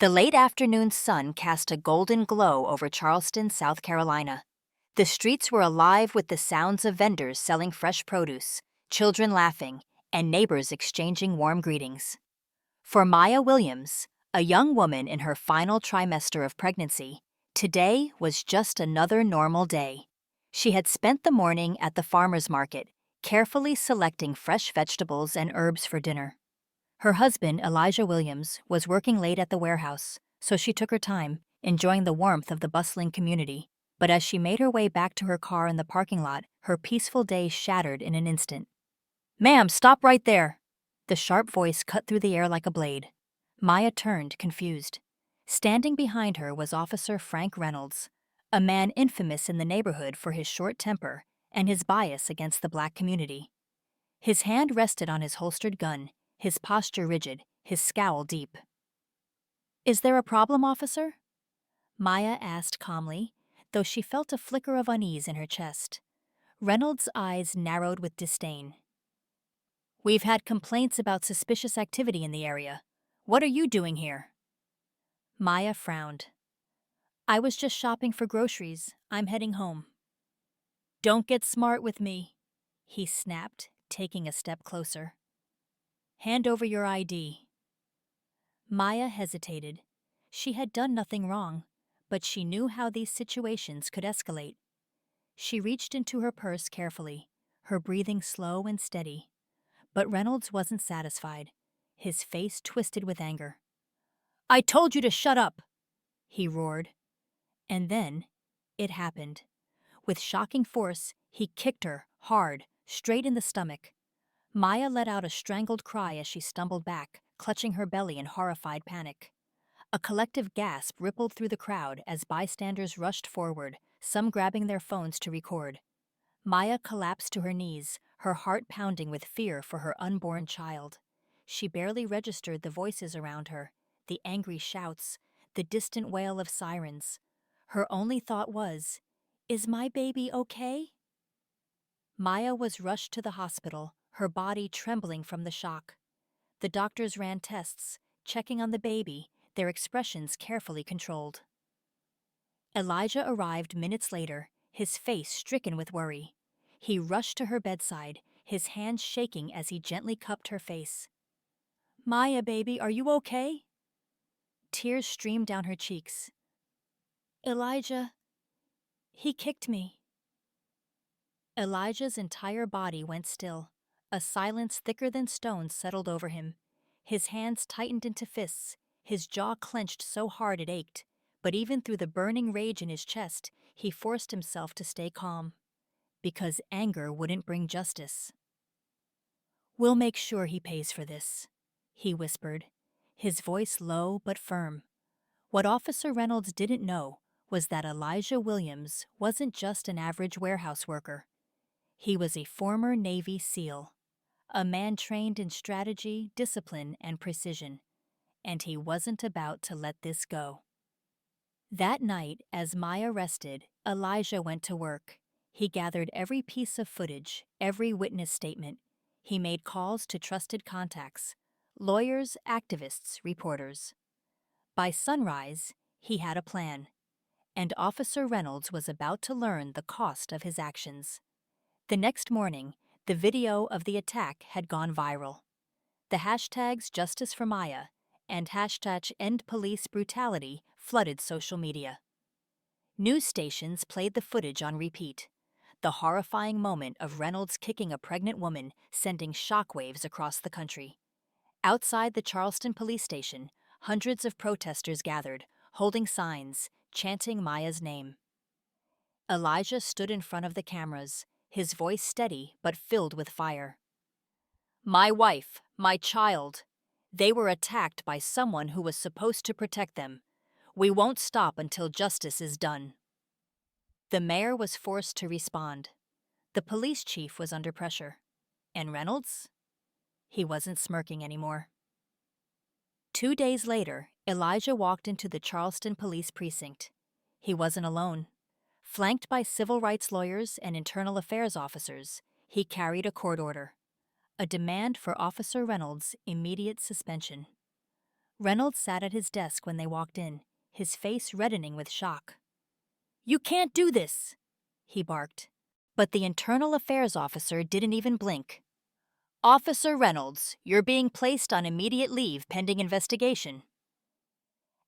The late afternoon sun cast a golden glow over Charleston, South Carolina. The streets were alive with the sounds of vendors selling fresh produce, children laughing, and neighbors exchanging warm greetings. For Maya Williams, a young woman in her final trimester of pregnancy, today was just another normal day. She had spent the morning at the farmer's market, carefully selecting fresh vegetables and herbs for dinner. Her husband, Elijah Williams, was working late at the warehouse, so she took her time, enjoying the warmth of the bustling community. But as she made her way back to her car in the parking lot, her peaceful day shattered in an instant. "Ma'am, stop right there!" The sharp voice cut through the air like a blade. Maya turned, confused. Standing behind her was Officer Frank Reynolds, a man infamous in the neighborhood for his short temper and his bias against the black community. His hand rested on his holstered gun, his posture rigid, his scowl deep. "Is there a problem, officer?" Maya asked calmly, though she felt a flicker of unease in her chest. Reynolds' eyes narrowed with disdain. "We've had complaints about suspicious activity in the area. What are you doing here?" Maya frowned. "I was just shopping for groceries. I'm heading home." "Don't get smart with me," he snapped, taking a step closer. "Hand over your ID." Maya hesitated. She had done nothing wrong, but she knew how these situations could escalate. She reached into her purse carefully, her breathing slow and steady. But Reynolds wasn't satisfied, his face twisted with anger. "I told you to shut up!" he roared. And then, it happened. With shocking force, he kicked her, hard, straight in the stomach. Maya let out a strangled cry as she stumbled back, clutching her belly in horrified panic. A collective gasp rippled through the crowd as bystanders rushed forward, some grabbing their phones to record. Maya collapsed to her knees, her heart pounding with fear for her unborn child. She barely registered the voices around her, the angry shouts, the distant wail of sirens. Her only thought was, "Is my baby okay?" Maya was rushed to the hospital, her body trembling from the shock. The doctors ran tests, checking on the baby, their expressions carefully controlled. Elijah arrived minutes later, his face stricken with worry. He rushed to her bedside, his hands shaking as he gently cupped her face. "Maya, baby, are you okay?" Tears streamed down her cheeks. "Elijah, he kicked me." Elijah's entire body went still. A silence thicker than stone settled over him. His hands tightened into fists, his jaw clenched so hard it ached. But even through the burning rage in his chest, he forced himself to stay calm. Because anger wouldn't bring justice. "We'll make sure he pays for this," he whispered, his voice low but firm. What Officer Reynolds didn't know was that Elijah Williams wasn't just an average warehouse worker. He was a former Navy SEAL, a man trained in strategy, discipline, and precision, and he wasn't about to let this go. That night, as Maya rested, Elijah went to work. He gathered every piece of footage, every witness statement. He made calls to trusted contacts, lawyers, activists, reporters. By sunrise, he had a plan, and Officer Reynolds was about to learn the cost of his actions. The next morning, the video of the attack had gone viral. The hashtags Justice for Maya and hashtag End Police Brutality flooded social media. News stations played the footage on repeat. The horrifying moment of Reynolds kicking a pregnant woman sending shockwaves across the country. Outside the Charleston police station, hundreds of protesters gathered, holding signs, chanting Maya's name. Elijah stood in front of the cameras, his voice steady but filled with fire. "My wife, my child, they were attacked by someone who was supposed to protect them. We won't stop until justice is done." The mayor was forced to respond. The police chief was under pressure. And Reynolds? He wasn't smirking anymore. 2 days later, Elijah walked into the Charleston police precinct. He wasn't alone. Flanked by civil rights lawyers and internal affairs officers, he carried a court order. A demand for Officer Reynolds' immediate suspension. Reynolds sat at his desk when they walked in, his face reddening with shock. "You can't do this!" he barked. But the internal affairs officer didn't even blink. "Officer Reynolds, you're being placed on immediate leave pending investigation."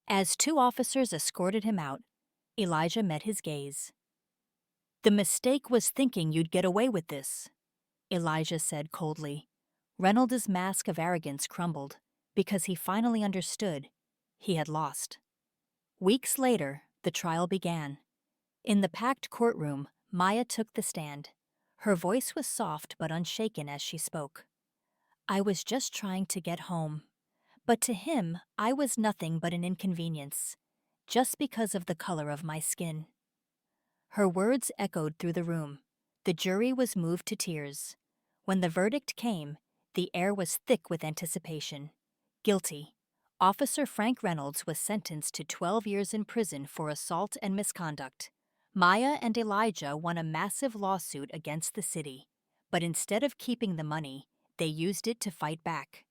As two officers escorted him out, Elijah met his gaze. "The mistake was thinking you'd get away with this," Elijah said coldly. Reynolds' mask of arrogance crumbled because he finally understood he had lost. Weeks later, the trial began. In the packed courtroom, Maya took the stand. Her voice was soft but unshaken as she spoke. "I was just trying to get home. But to him, I was nothing but an inconvenience, just because of the color of my skin." Her words echoed through the room. The jury was moved to tears. When the verdict came, the air was thick with anticipation. Guilty. Officer Frank Reynolds was sentenced to 12 years in prison for assault and misconduct. Maya and Elijah won a massive lawsuit against the city, but instead of keeping the money, they used it to fight back.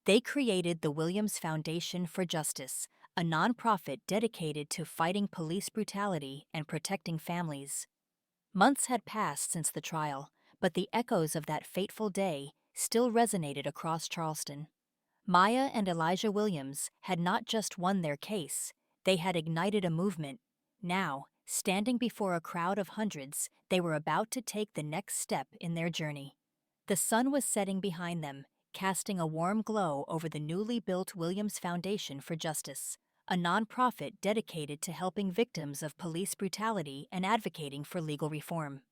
They created the Williams Foundation for Justice, a nonprofit dedicated to fighting police brutality and protecting families. Months had passed since the trial, but the echoes of that fateful day still resonated across Charleston. Maya and Elijah Williams had not just won their case, they had ignited a movement. Now, standing before a crowd of hundreds, they were about to take the next step in their journey. The sun was setting behind them, casting a warm glow over the newly built Williams Foundation for Justice, a nonprofit dedicated to helping victims of police brutality and advocating for legal reform.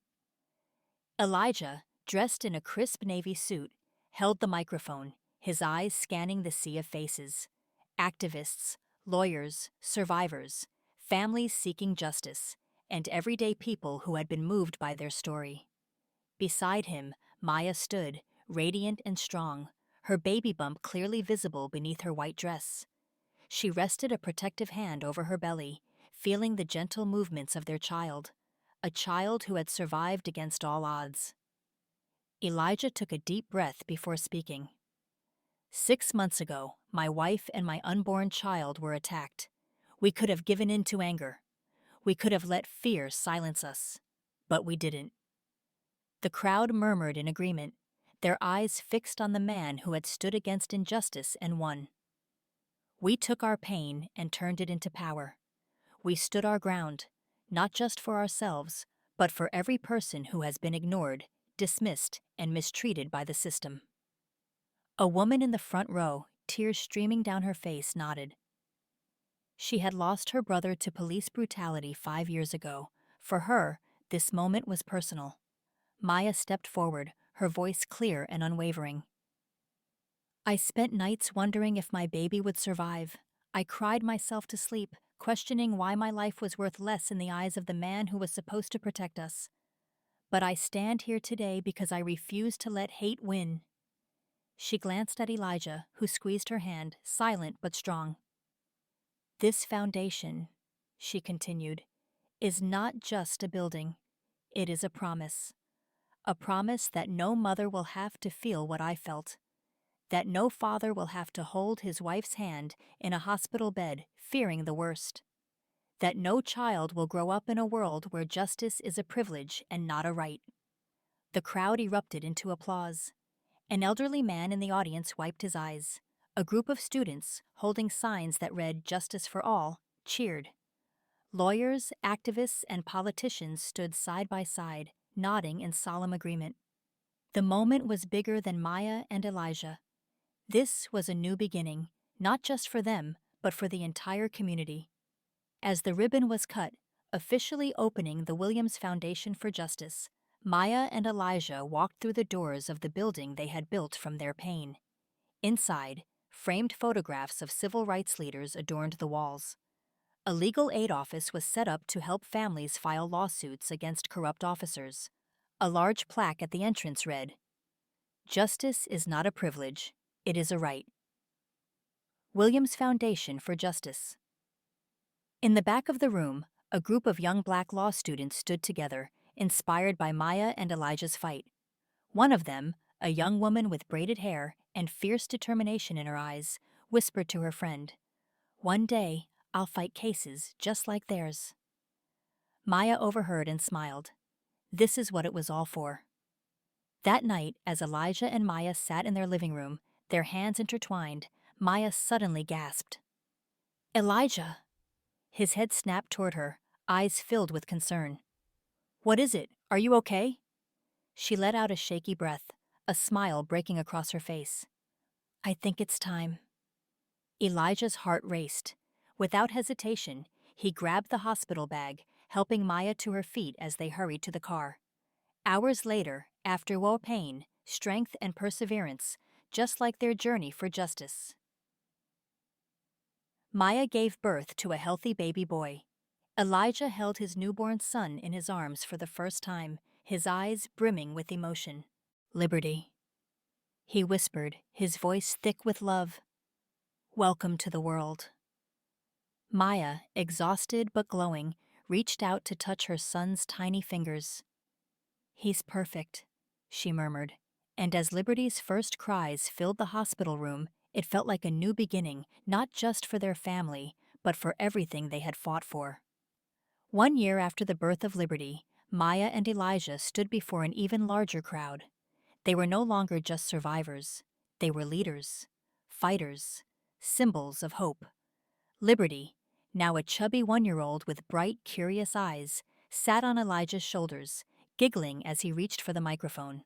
Elijah, dressed in a crisp navy suit, held the microphone, his eyes scanning the sea of faces. Activists, lawyers, survivors, families seeking justice, and everyday people who had been moved by their story. Beside him, Maya stood, radiant and strong, her baby bump clearly visible beneath her white dress. She rested a protective hand over her belly, feeling the gentle movements of their child, a child who had survived against all odds. Elijah took a deep breath before speaking. 6 months ago, my wife and my unborn child were attacked. We could have given in to anger. We could have let fear silence us. But we didn't. The crowd murmured in agreement, their eyes fixed on the man who had stood against injustice and won. We took our pain and turned it into power. We stood our ground, not just for ourselves, but for every person who has been ignored, dismissed, and mistreated by the system. A woman in the front row, tears streaming down her face, nodded. She had lost her brother to police brutality 5 years ago. For her, this moment was personal. Maya stepped forward, her voice clear and unwavering. "I spent nights wondering if my baby would survive. I cried myself to sleep, questioning why my life was worth less in the eyes of the man who was supposed to protect us. But I stand here today because I refuse to let hate win." She glanced at Elijah, who squeezed her hand, silent but strong. "This foundation," she continued, "is not just a building. It is a promise. A promise that no mother will have to feel what I felt. That no father will have to hold his wife's hand in a hospital bed, fearing the worst. That no child will grow up in a world where justice is a privilege and not a right." The crowd erupted into applause. An elderly man in the audience wiped his eyes. A group of students, holding signs that read "Justice for All," cheered. Lawyers, activists, and politicians stood side by side, nodding in solemn agreement. The moment was bigger than Maya and Elijah. This was a new beginning, not just for them, but for the entire community. As the ribbon was cut, officially opening the Williams Foundation for Justice, Maya and Elijah walked through the doors of the building they had built from their pain. Inside, framed photographs of civil rights leaders adorned the walls. A legal aid office was set up to help families file lawsuits against corrupt officers. A large plaque at the entrance read, "Justice is not a privilege, it is a right." Williams Foundation for Justice. In the back of the room, a group of young black law students stood together, inspired by Maya and Elijah's fight. One of them, a young woman with braided hair and fierce determination in her eyes, whispered to her friend, "One day, I'll fight cases just like theirs." Maya overheard and smiled. This is what it was all for. That night, as Elijah and Maya sat in their living room, their hands intertwined, Maya suddenly gasped. "Elijah!" His head snapped toward her, eyes filled with concern. "What is it? Are you okay?" She let out a shaky breath, a smile breaking across her face. "I think it's time." Elijah's heart raced. Without hesitation, he grabbed the hospital bag, helping Maya to her feet as they hurried to the car. Hours later, after war pain, strength, and perseverance, just like their journey for justice. Maya gave birth to a healthy baby boy. Elijah held his newborn son in his arms for the first time, his eyes brimming with emotion. "Liberty," he whispered, his voice thick with love. "Welcome to the world." Maya, exhausted but glowing, reached out to touch her son's tiny fingers. "He's perfect," she murmured, and as Liberty's first cries filled the hospital room, it felt like a new beginning, not just for their family, but for everything they had fought for. 1 year after the birth of Liberty, Maya and Elijah stood before an even larger crowd. They were no longer just survivors. They were leaders, fighters, symbols of hope. Liberty, now a chubby 1-year-old with bright, curious eyes, sat on Elijah's shoulders, giggling as he reached for the microphone.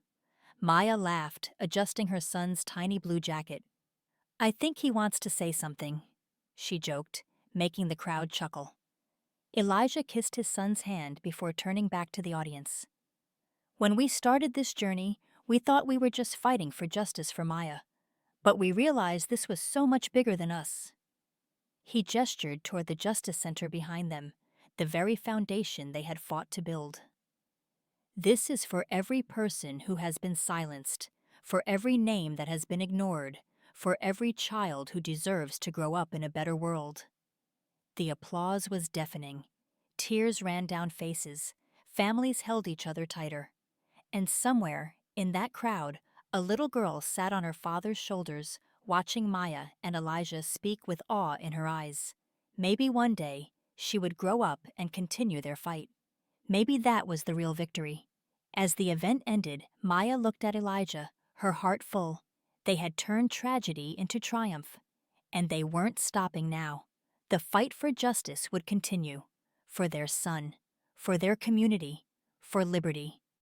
Maya laughed, adjusting her son's tiny blue jacket. "I think he wants to say something," she joked, making the crowd chuckle. Elijah kissed his son's hand before turning back to the audience. "When we started this journey, we thought we were just fighting for justice for Maya. But we realized this was so much bigger than us." He gestured toward the Justice Center behind them, the very foundation they had fought to build. "This is for every person who has been silenced, for every name that has been ignored, for every child who deserves to grow up in a better world." The applause was deafening. Tears ran down faces. Families held each other tighter. And somewhere, in that crowd, a little girl sat on her father's shoulders, watching Maya and Elijah speak with awe in her eyes. Maybe one day, she would grow up and continue their fight. Maybe that was the real victory. As the event ended, Maya looked at Elijah, her heart full. They had turned tragedy into triumph. And they weren't stopping now. The fight for justice would continue. For their son. For their community. For liberty.